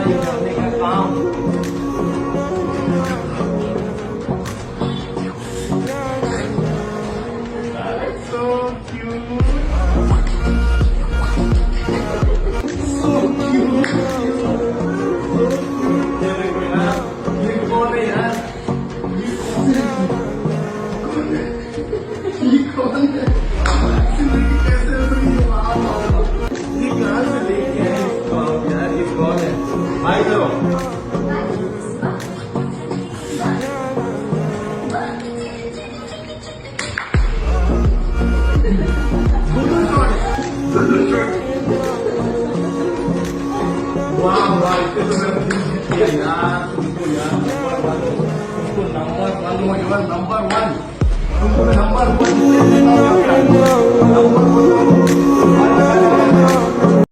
ये करने का काम। So cute. So cute. ये देखो यार, ये कौन है यार? ये कौन है? जिंदगी कैसे हुई? वाह, ये कहाँ से लेके आए इसको आप यार? ये कौन है? हाय करो। वाह वाह, इसके तो मैं दिल जीत गया यार। तुमको यार नंबर वन, तुमको नंबर वन हो यार, नंबर वन, तुमको नंबर वन।